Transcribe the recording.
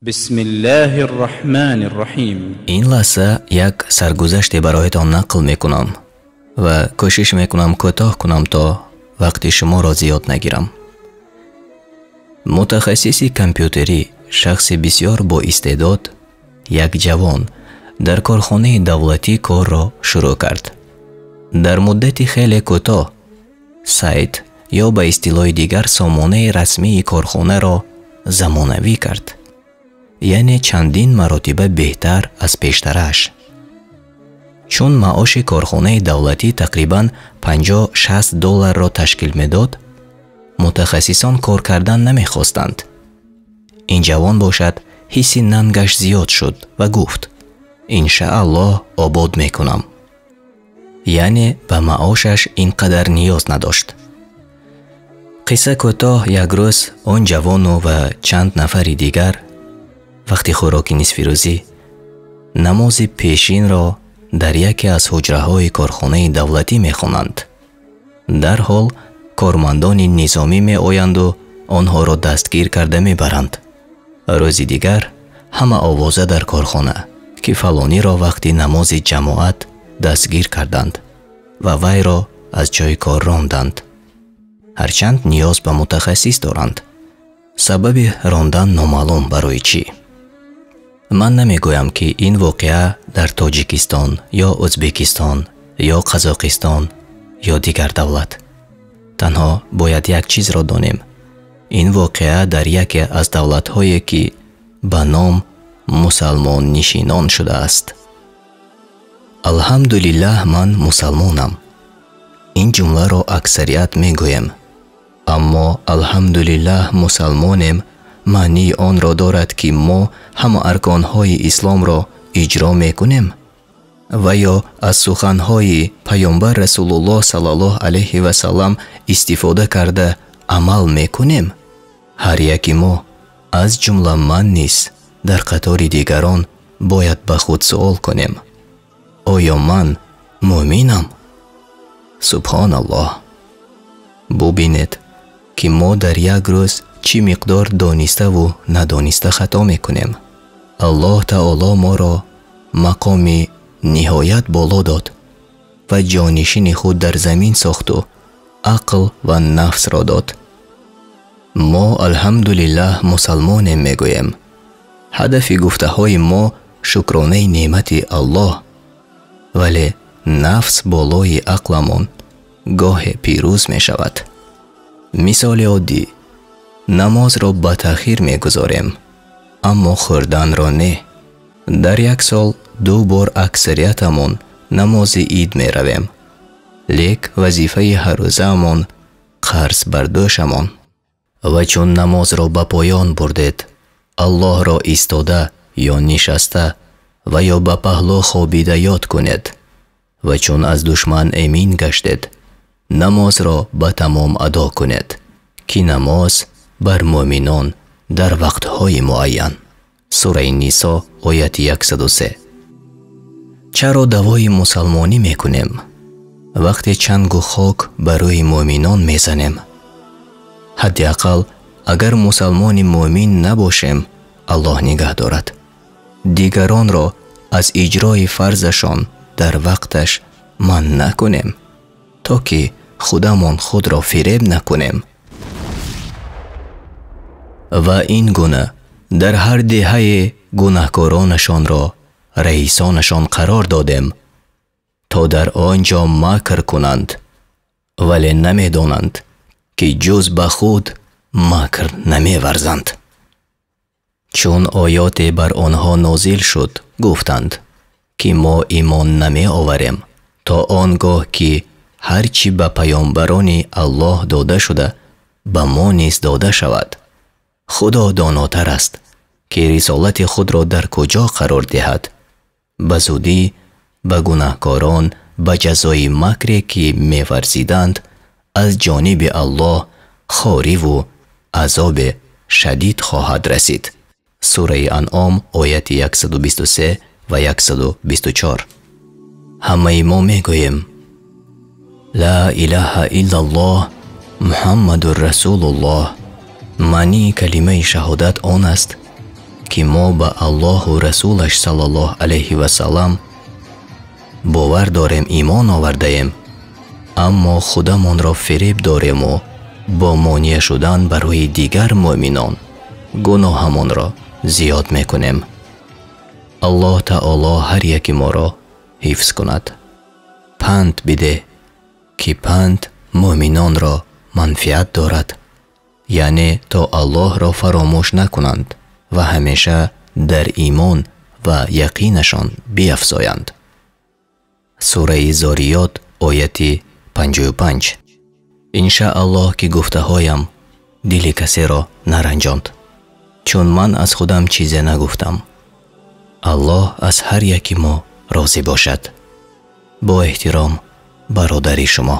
بسم الله الرحمن الرحیم. این لحظه یک سرگذشت برایتان نقل میکنم و کوشش میکنم کوتاه کنم تا وقت شما را زیاد نگیرم. متخصص کامپیوتری، شخص بسیار با استعداد، یک جوان در کارخانه دولتی کار را شروع کرد. در مدت خیلی کوتاه سایت یا به اصطلاح دیگر سامانه رسمی کارخانه را زمانوی کرد، یعنی چندین مراتب بهتر از پیشترش. چون معاش کارخانه دولتی تقریباً 50-60 دلار را تشکیل میداد، متخصصان کار کردن نمیخواستند. این جوان باشد حسی ننگش زیاد شد و گفت انشاءالله آباد میکنم. یعنی به معاشش اینقدر نیاز نداشت. قصه کوتاه، یک روز آن جوان و چند نفر دیگر وقتی خوراک نصف روزی نماز پیشین را در یکی از حجره‌های کارخانه دولتی میخوانند. در حال کارمندان نظامی میآیند و آنها را دستگیر کرده میبرند. روز دیگر همه آوازه در کارخانه که فلانی را وقتی نماز جماعت دستگیر کردند و وی را از جای کار راندند. هرچند نیاز به متخصص دارند. سبب راندن نامعلوم برای چی. من نمیگویم که این واقعه در تاجیکستان یا ازبکستان یا قزاقستان یا دیگر دولت. تنها باید یک چیز را دانیم. این واقعه در یکی از دولت‌هایی که به نام مسلمان نشینان شده است. الحمدلله من مسلمانم. این جمله را اکثریت میگویم. اما الحمدلله مسلمانیم معنی آن را دارد که ما همه ارکانهای اسلام را اجرا میکنیم و یا از سخنهای پیامبر رسول الله صلی الله علیه و سلم استفاده کرده عمل میکنیم. هر یکی ما از جمله من نیز در قطار دیگران باید به خود سوال کنیم آیا من مؤمنم؟ سبحان الله. ببینید که ما در یک روز چی مقدار دانسته و ندانسته خطا میکنیم. الله تعالی ما را مقام نهایت بالا داد و جانشین خود در زمین ساخت و عقل و نفس را داد. ما الحمدلله مسلمان میگویم. هدف گفته های ما شکرانه نعمت الله، ولی نفس بالای عقلمان گاه پیروز می شود. مثال عادی، نماز را به تأخیر می گذاریم اما خوردن را نه. در یک سال 2 بار اکثریتمان نماز عید می رویم، لیک وظیفه هر روزمان قرض برداشتمان. و چون نماز را به پایان بردید، الله را ایستاده یا نشسته و یا به پهلو خوابیده یاد کنید. و چون از دشمن امین گشتید، نماز را به تمام ادا کنید که نماز بر مؤمنان در وقتهای معین. سوره نساء آیت 103. چرا دوای مسلمانی میکنیم وقتی چنگ و خاک برای مؤمنان میزنیم؟ حداقل اگر مسلمان مؤمن نباشیم الله نگه دارد. دیگران را از اجرای فرضشان در وقتش منع نکنیم تا که خودمان خود را فریب نکنیم. و این گونه در هر دهه گناهکارانشان را رئیسانشان قرار دادیم تا در آنجا مکر کنند، ولی نمیدانند که جز به خود مکر نمیورزند. چون آیات بر آنها نازل شد گفتند که ما ایمان نمی آوریم تا آنگاه که هرچی به پیامبران الله داده شده به ما نیز داده شود. خدا داناتر است که رسالت خود را در کجا قرار دهد. به زودی به گناهکاران به جزای مکری که می‌ورزیدند از جانب الله خواری و عذاب شدید خواهد رسید. سوره انعام آیت 123 و 124. همه ما میگوییم لا اله الا الله محمد رسول الله. معنی کلمه شهادت آن است ки мо ба Аллоҳу Расулаш саллаллоҳу алайҳи васалам бовар дорем, имон овардаем, аммо худамонро фиреб дорему бо монеъ шудан барои дигар муъминон гуноҳамонро зиёд мекунем. аллоҳ таоло ҳар яки моро ҳифз кунад. панд биде ки панд муъминонро манфиат дорад, яъне то аллоҳро фаромӯш накунанд ва ҳамеша дар имон ва яқинашон биафзоянд. сураи зориёт ояти 55. иншааллоҳ ки гуфтаҳоям дили касеро наранҷонд, чун ман аз худам чизе нагуфтам. аллоҳ аз ҳар яки мо розӣ бошад. бо эҳтиром, бародари шумо.